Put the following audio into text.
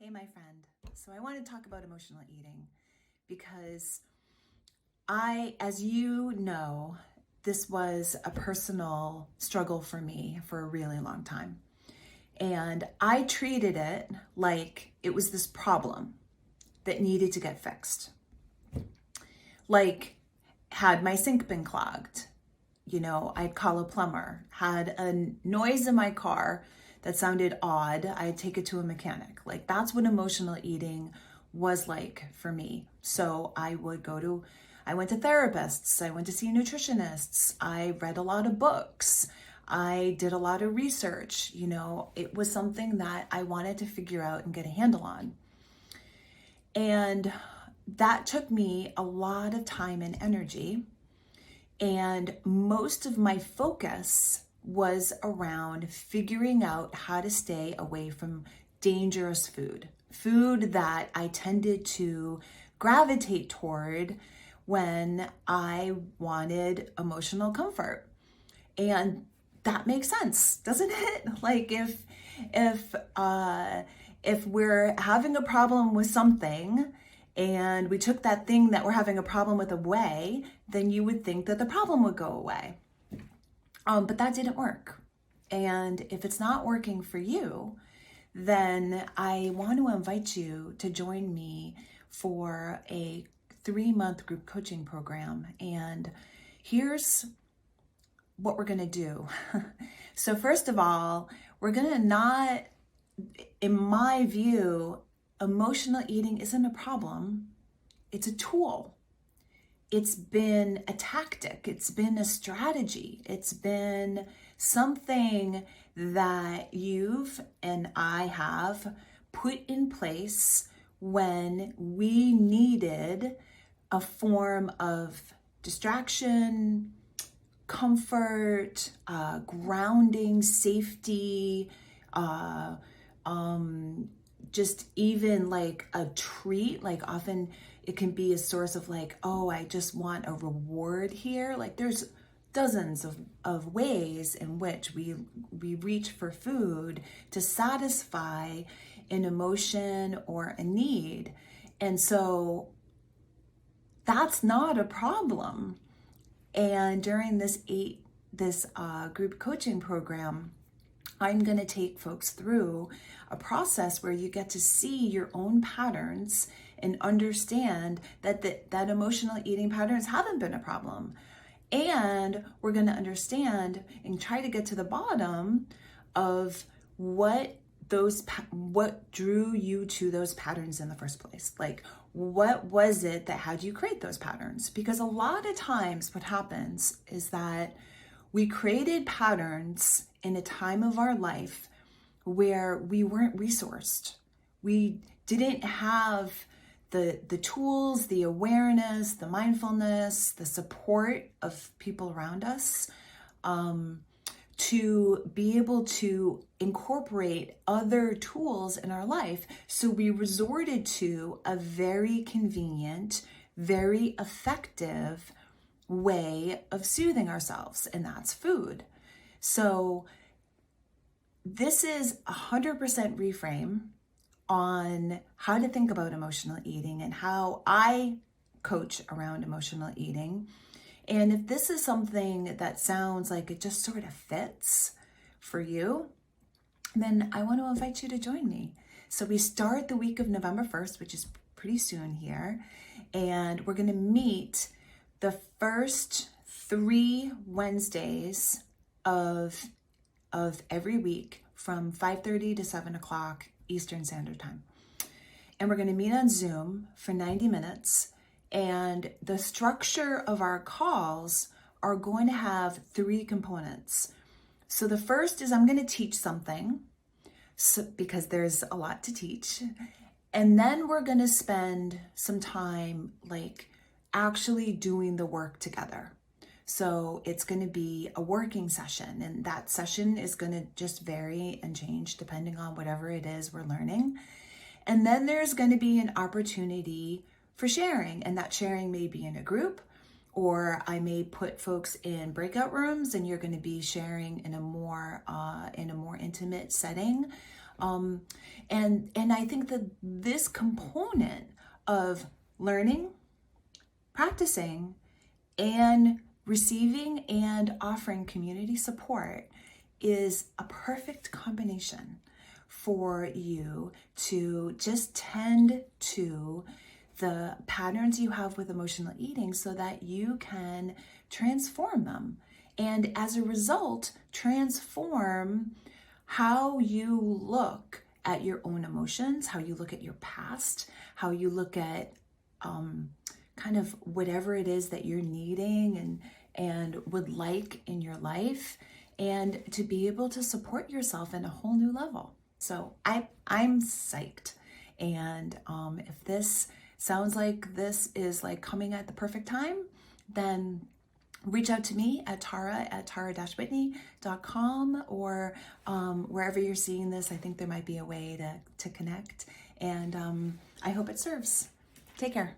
Hey, my friend. So I want to talk about emotional eating because as you know, this was a personal struggle for me for a really long time. And I treated it like it was this problem that needed to get fixed. Like, had my sink been clogged? I'd call a plumber. Had a noise in my car that sounded odd, I'd take it to a mechanic. Like, that's what emotional eating was like for me. So I went to therapists, I went to see nutritionists, I read a lot of books, I did a lot of research. It was something that I wanted to figure out and get a handle on. And that took me a lot of time and energy. And most of my focus was around figuring out how to stay away from dangerous food that I tended to gravitate toward when I wanted emotional comfort. And that makes sense, doesn't it? Like if we're having a problem with something and we took that thing that we're having a problem with away, then you would think that the problem would go away. But that didn't work. And if it's not working for you, then I want to invite you to join me for a 3-month group coaching program. And here's what we're going to do. So first of all, we're going to not, in my view, emotional eating isn't a problem. It's a tool. It's been a tactic. It's been a strategy. It's been something that you've and I have put in place when we needed a form of distraction, comfort, grounding, safety, just even like a treat. Like, often it can be a source of like, oh, I just want a reward here. Like, there's dozens of ways in which we reach for food to satisfy an emotion or a need. And so that's not a problem. And during this group coaching program, I'm going to take folks through a process where you get to see your own patterns and understand that emotional eating patterns haven't been a problem. And we're going to understand and try to get to the bottom of what drew you to those patterns in the first place. Like, what was it that had you create those patterns? Because a lot of times what happens is that we created patterns in a time of our life where we weren't resourced. We didn't have the tools, the awareness, the mindfulness, the support of people around us to be able to incorporate other tools in our life. So we resorted to a very convenient, very effective way of soothing ourselves, and that's food. So this is 100% reframe on how to think about emotional eating and how I coach around emotional eating. And if this is something that sounds like it just sort of fits for you, then I want to invite you to join me. So we start the week of November 1st, which is pretty soon here, and we're going to meet the first 3 Wednesdays of every week from 5:30 to 7 o'clock Eastern Standard Time. And we're going to meet on Zoom for 90 minutes. And the structure of our calls are going to have 3 components. So the first is I'm going to teach something, because there's a lot to teach. And then we're going to spend some time like actually doing the work together. So it's going to be a working session, and that session is going to just vary and change depending on whatever it is we're learning. And then there's going to be an opportunity for sharing, and that sharing may be in a group, or I may put folks in breakout rooms and you're going to be sharing in a more intimate setting. And I think that this component of learning, practicing, and receiving and offering community support is a perfect combination for you to just tend to the patterns you have with emotional eating so that you can transform them. And as a result, transform how you look at your own emotions, how you look at your past, how you look at kind of whatever it is that you're needing and would like in your life, and to be able to support yourself in a whole new level. So I'm psyched. And if this sounds like this is like coming at the perfect time, then reach out to me at tara@whitney.com, or wherever you're seeing this. I think there might be a way to connect. And I hope it serves. Take care.